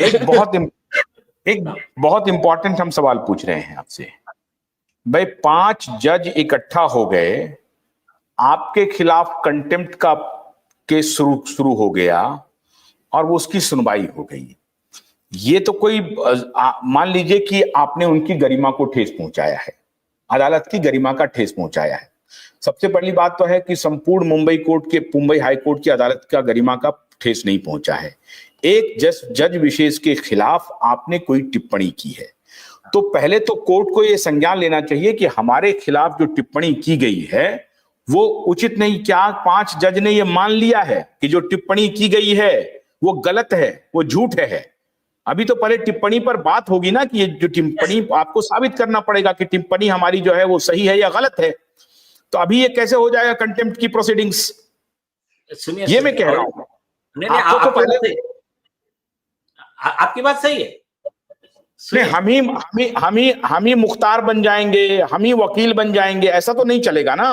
एक बहुत इंपॉर्टेंट हम सवाल पूछ रहे हैं आपसे भाई। 5 जज इकट्ठा हो गए, आपके खिलाफ कंटेम्प्ट का केस शुरू हो गया और वो उसकी सुनवाई हो गई। ये तो कोई मान लीजिए कि आपने उनकी गरिमा को ठेस पहुंचाया है, अदालत की गरिमा का ठेस पहुंचाया है। सबसे पहली बात तो है कि संपूर्ण मुंबई हाई कोर्ट की अदालत का गरिमा का ठेस नहीं पहुंचा है। एक जज विशेष के खिलाफ आपने कोई टिप्पणी की है, तो पहले तो कोर्ट को यह संज्ञान लेना चाहिए कि हमारे खिलाफ जो टिप्पणी की गई है वो उचित नहीं। क्या 5 जज ने यह मान लिया है कि जो टिप्पणी की गई है वो गलत है, वो झूठ है? अभी तो पहले टिप्पणी पर बात होगी ना कि ये जो टिप्पणी आपको साबित करना पड़ेगा कि टिप्पणी हमारी जो है वो सही है या गलत है। तो अभी ये कैसे हो जाएगा कंटेम्प्ट की प्रोसीडिंग्स? ये मैं कह रहा हूं। आपको तो पहले आपकी बात सही है। नहीं, हम ही मुख्तार बन जाएंगे, हम ही वकील बन जाएंगे, ऐसा तो नहीं चलेगा ना।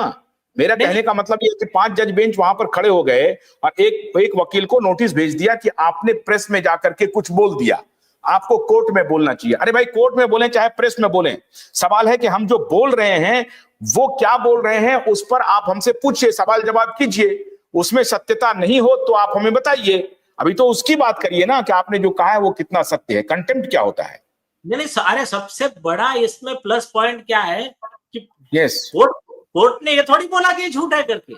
मेरा कहने का मतलब ये कि 5 जज बेंच वहां पर खड़े हो गए और एक वकील को नोटिस भेज दिया कि आपने प्रेस में जाकर के कुछ बोल दिया, आपको कोर्ट में बोलना चाहिए। अरे भाई, कोर्ट में बोलें चाहे प्रेस में बोलें, सवाल है कि हम जो बोल रहे हैं वो क्या बोल रहे हैं, उस पर आप हमसे पूछिए, सवाल जवाब कीजिए। उसमें सत्यता नहीं हो तो आप हमें बताइए। अभी तो उसकी बात करिए ना कि आपने जो कहा है वो कितना सत्य है। कंटेम्प्ट क्या होता है? नहीं, अरे सबसे बड़ा इसमें प्लस पॉइंट क्या है कि यस, कोर्ट ने ये थोड़ी बोला कि झूठ है करके।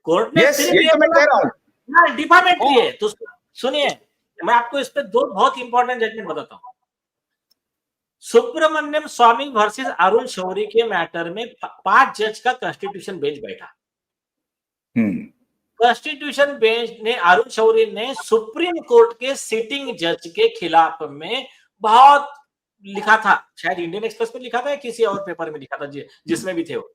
कोर्ट ने सिर्फ ये मैं कह रहा हूं डिफामेटरी है। तो सुनिए, मैं आपको इस पे 2 बहुत इंपॉर्टेंट जजमेंट बताता हूं। सुब्रमण्यम स्वामी वर्सेस अरुण शौरी के मैटर में 5 जज का कॉन्स्टिट्यूशन बेंच बैठा। कॉन्स्टिट्यूशन बेंच ने, अरुण शौरी ने सुप्रीम कोर्ट के सिटिंग जज के खिलाफ में बहुत लिखा था। शायद इंडियन एक्सप्रेस में लिखा था या किसी और पेपर में लिखा था, जिसमें भी थे वो।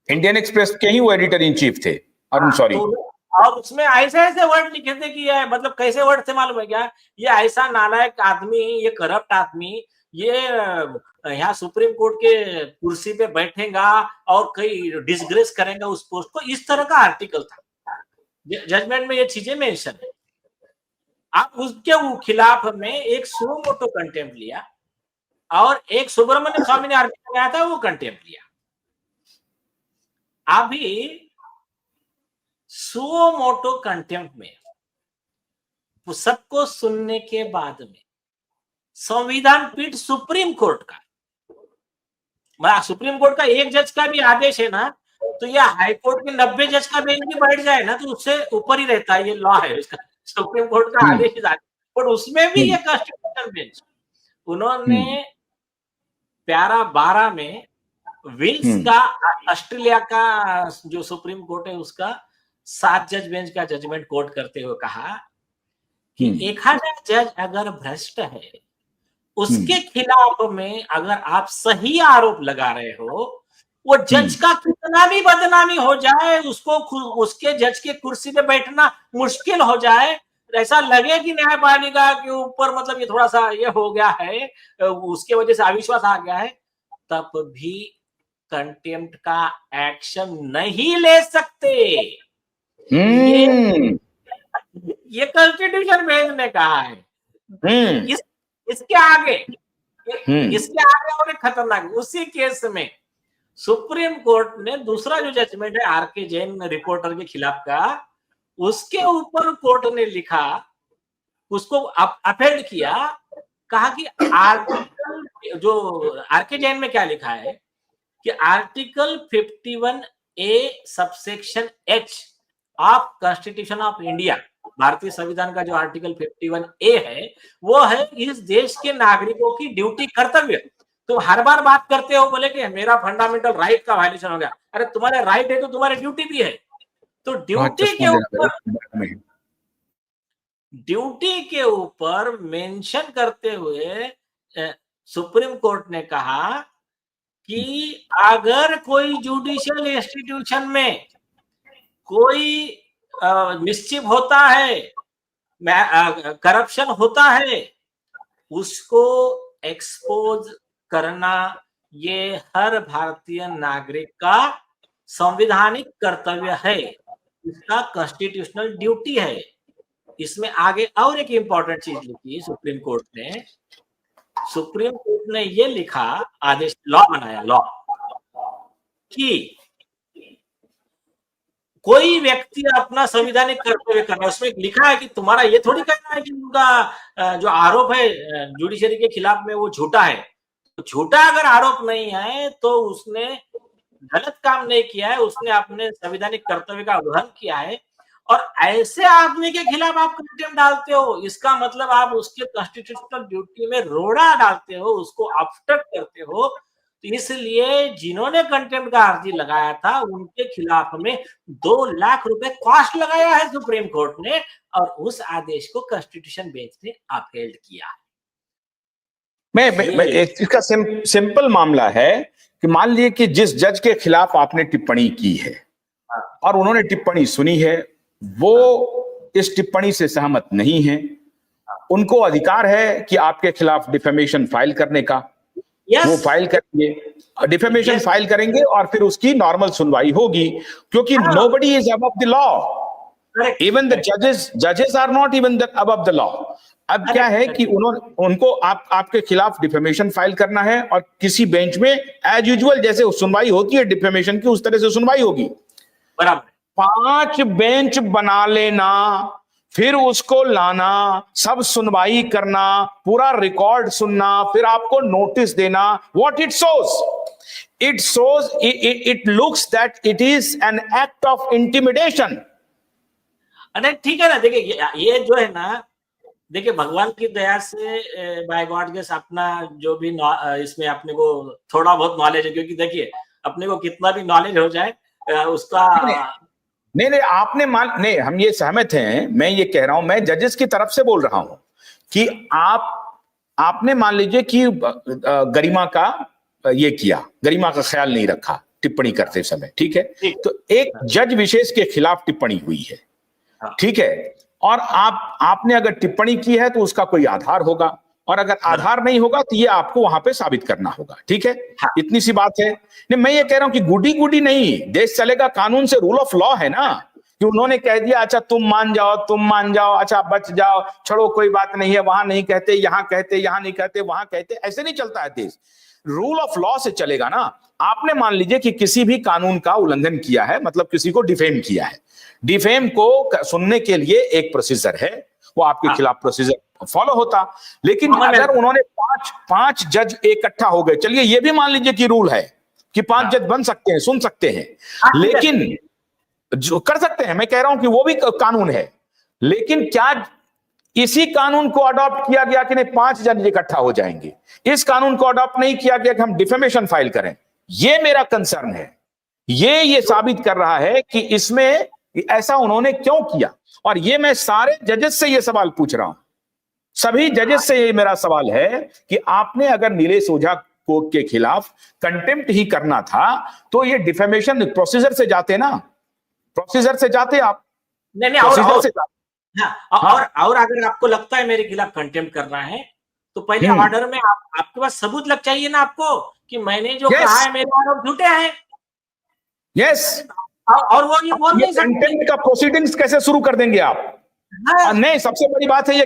इंडियन एक्सप्रेस के ही वो एडिटर इन चीफ थे, अरुण शौरी। और उसमें ऐसे ऐसे वर्ड लिखे थे कि ये मतलब कैसे वर्ड थे मालूम है क्या? ये ऐसा नालायक आदमी, ये करप्ट आदमी, ये यहाँ सुप्रीम कोर्ट के कुर्सी पे बैठेगा और कई डिसग्रेस करेगा उस पोस्ट को, इस तरह का आर्टिकल था। जजमेंट में ये चीजें मेंशन है। आप उसके खिलाफ में एक सुओ मोटो कंटेम्प्ट लिया और एक सुब्रमण्यम स्वामी ने आर्टिकल लगाया था, वो कंटेम्प्ट लिया। अभी सुओ मोटो कंटेम्प्ट में सबको सुनने के बाद में संविधान पीठ सुप्रीम कोर्ट का, सुप्रीम कोर्ट का एक जज का भी आदेश है ना, तो यह हाई कोर्ट के 90 जज का बेंच भी बैठ जाए ना तो उससे ऊपर ही रहता है। ये लॉ है उसका, सुप्रीम कोर्ट का आदेश। पर उसमें भी ये कॉन्स्टिट्यूशन बेंच, उन्होंने प्यारा 12 में विल्स का, ऑस्ट्रेलिया का जो सुप्रीम कोर्ट है उसका 7 जज बेंच का जजमेंट कोट करते हुए कहा कि एखादा जज अगर भ्रष्ट है, उसके खिलाफ में अगर आप सही आरोप लगा रहे हो, वो जज का कितना भी बदनामी हो जाए, उसको उसके जज के कुर्सी पे बैठना मुश्किल हो जाए, ऐसा लगे कि न्यायपालिका के ऊपर मतलब ये थोड़ा सा ये हो गया है, उसके वजह से अविश्वास आ गया है, तब भी कंटेम्प्ट का एक्शन नहीं ले सकते। ये कॉन्स्टिट्यूशन बेंच ने कहा है। इसके आगे और एक खतरनाक, उसी केस में सुप्रीम कोर्ट ने दूसरा जो जजमेंट है आरके जैन रिपोर्टर के खिलाफ का, उसके ऊपर कोर्ट ने लिखा, उसको अपील किया, कहा कि आर्टिकल जो आरके जैन में क्या लिखा है कि article 51A subsection H of constitution of India, भारतीय संविधान का जो आर्टिकल 51A है, वो है इस देश के नागरिकों की ड्यूटी, कर्तव्य। तुम हर बार बात करते हो बोले कि मेरा फंडामेंटल राइट का वायलेशन हो गया। अरे तुम्हारे राइट है तो तुम्हारी ड्यूटी भी है। तो ड्यूटी के ऊपर मेंशन करते हुए सुप्रीम कोर्ट ने कहा कि अगर कोई जुडिशियल इंस्टीट्यूशन में कोई मिसचिफ होता है, करप्शन होता है, उसको एक्सपोज करना ये हर भारतीय नागरिक का संवैधानिक कर्तव्य है, इसका कॉन्स्टिट्यूशनल ड्यूटी है। इसमें आगे और एक इंपॉर्टेंट चीज लिखी सुप्रीम कोर्ट ने। सुप्रीम कोर्ट ने ये लिखा, आदेश लॉ बनाया, लॉ कि कोई व्यक्ति अपना संवैधानिक कर्तव्य कर रहा है, उसमें लिखा है कि तुम्हारा ये थोड़ी कहना है कि उनका जो आरोप है जुडिशरी के खिलाफ में वो झूठा है। तो झूठा अगर आरोप नहीं है तो उसने गलत काम नहीं किया है, उसने अपने संवैधानिक कर्तव्य का उल्लंघन किया है। और ऐसे आदमी के खिलाफ आप कंटेम्प्ट डालते हो, इसका मतलब आप उसके कॉन्स्टिट्यूशनल ड्यूटी में रोड़ा डालते हो, उसको ऑब्स्ट्रक्ट करते हो। तो इसलिए जिन्होंने कंटेम्प्ट का अर्जी लगाया था उनके खिलाफ में 2 लाख रुपए कॉस्ट लगाया है सुप्रीम कोर्ट ने, और उस आदेश को कॉन्स्टिट्यूशन बेंच ने अपहेल्ड किया। मैं इसका सिंपल मामला है कि मान लीजिए कि जिस जज के खिलाफ आपने टिप्पणी की है और उन्होंने टिप्पणी सुनी है, वो इस टिप्पणी से सहमत नहीं है, उनको अधिकार है कि आपके खिलाफ डिफेमेशन फाइल करने का। वो फाइल करेंगे, डिफेमेशन फाइल करेंगे और फिर उसकी नॉर्मल सुनवाई होगी, क्योंकि nobody is above the law, even the जजेस are not even above the law. अब क्या है कि उनको आपके खिलाफ डिफेमेशन फाइल करना है और किसी बेंच में एज यूजुअल जैसे सुनवाई होती है डिफेमेशन की, उस तरह से सुनवाई होगी। बराबर 5 बेंच बना लेना, फिर उसको लाना, सब सुनवाई करना, पूरा रिकॉर्ड सुनना, फिर आपको नोटिस देना। What it shows it looks that it is an act of intimidation। अरे ठीक है ना, देखिए ये जो है ना, देखिए भगवान की दया से बाय गॉड गेस अपना जो भी इसमें अपने को थोड़ा बहुत नॉलेज है, क्योंकि देखिए अपने को कितना भी नॉलेज हो जाए उसका नहीं आपने नहीं, हम ये सहमत हैं। मैं ये कह रहा हूं, मैं जजेस की तरफ से बोल रहा हूं कि आपने मान लीजिए कि गरिमा का ये किया, गरिमा का ख्याल नहीं रखा टिप्पणी करते समय, ठीक है, तो एक जज विशेष के खिलाफ टिप्पणी हुई है, ठीक है, और आपने अगर टिप्पणी की है तो उसका कोई आधार होगा, और अगर आधार नहीं होगा तो ये आपको वहां पे साबित करना होगा, ठीक है। इतनी सी बात है। नहीं, मैं ये कह रहा हूं कि गुडी नहीं, देश चलेगा कानून से, रूल ऑफ लॉ है ना, कि उन्होंने कह दिया अच्छा तुम मान जाओ, अच्छा बच जाओ, छोड़ो कोई बात नहीं है, वहां नहीं कहते, यहां कहते, यहां नहीं कहते, वहां कहते, ऐसे नहीं चलता है देश। रूल ऑफ लॉ से चलेगा ना। आपने मान लीजिए कि किसी भी कानून का उल्लंघन किया है, मतलब किसी को डिफेम किया है, डिफेम को सुनने के लिए एक प्रोसीजर है, वो आपके खिलाफ प्रोसीजर फॉलो होता। लेकिन अगर उन्होंने पांच जज इकट्ठा हो गए, चलिए ये भी मान लीजिए कि रूल है कि 5 जज बन सकते हैं, सुन सकते हैं, लेकिन जो कर सकते हैं, मैं कह रहा हूं कि वो भी कानून है, लेकिन क्या इसी कानून को अडॉप्ट किया गया कि नहीं 5 जज इकट्ठा हो जाएंगे? इस कानून को अडॉप्ट नहीं किया गया कि हम डिफेमेशन फाइल करें। ये मेरा कंसर्न है। ये साबित कर रहा है कि इसमें ऐसा उन्होंने क्यों किया। और ये मैं सारे जजेस से ये सवाल पूछ रहा हूं, सभी जजेस से ये मेरा सवाल है कि आपने अगर नीलेश ओझा को के खिलाफ कंटेम्प्ट ही करना था तो ये डिफेमेशन प्रोसीजर से जाते ना, प्रोसीजर से जाते आप। नहीं और अगर आपको लगता है मेरे खिलाफ कंटेम्प्ट करना है तो पहले ऑर्डर में आपके पास सबूत लग चाहिए ना आपको कि मैंने जो कहा है मेरे आरोप झूठे हैं। यस, और वो ये बोल नहीं सकते। कंटेम्प्ट का प्रोसीडिंग्स कैसे शुरू कर देंगे आप? नहीं, सबसे बड़ी बात है ये,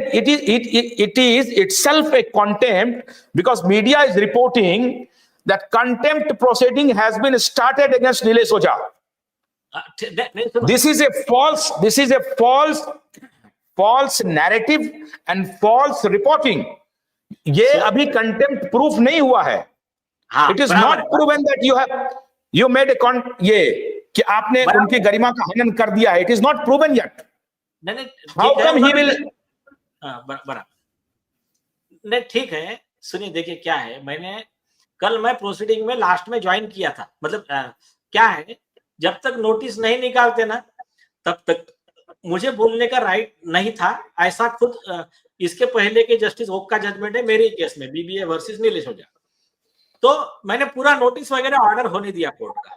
it is itself a contempt because media is reporting that contempt proceeding has been started against Nilesh Oza. This is a false narrative and false reporting. ये अभी कंटेम्प्ट प्रूफ नहीं हुआ है। It is not proven that you made ये कि आपने उनकी गरिमा का हनन कर दिया है। It is not proven yet. How come he will बराबर नहीं, ठीक है। सुनिए, देखिए क्या है, मैं प्रोसीडिंग में लास्ट में ज्वाइन किया था। मतलब क्या है, जब तक नोटिस नहीं निकालते ना तब तक मुझे बोलने का राइट नहीं था। ऐसा खुद इसके पहले के जस्टिस ओक का जजमेंट है मेरे केस में, बीबीए वर्सेस नीलेश ओझा। तो मैंने पूरा नोटिस वगैरह ऑर्डर होने दिया कोर्ट का।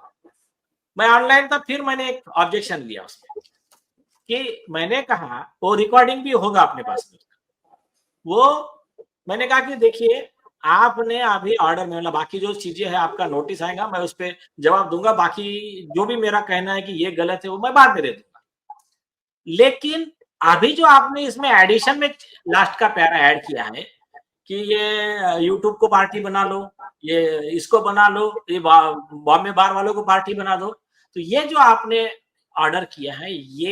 मैं ऑनलाइन था, फिर मैंने एक ऑब्जेक्शन लिया उसमें कि मैंने कहा, वो रिकॉर्डिंग भी होगा अपने पास में, वो मैंने कहा कि देखिए आपने अभी ऑर्डर में, मतलब बाकी जो चीजें हैं आपका नोटिस आएगा, मैं उस पर जवाब दूंगा, बाकी जो भी मेरा कहना है कि ये गलत है वो मैं बाद में दे दूंगा। लेकिन अभी जो आपने इसमें एडिशन में लास्ट का पैरा ऐड किया है कि ये यूट्यूब को पार्टी बना लो, ये इसको बना लो, ये बॉम्बे बार वालों को पार्टी बना दो, तो ये जो आपने ऑर्डर किया है ये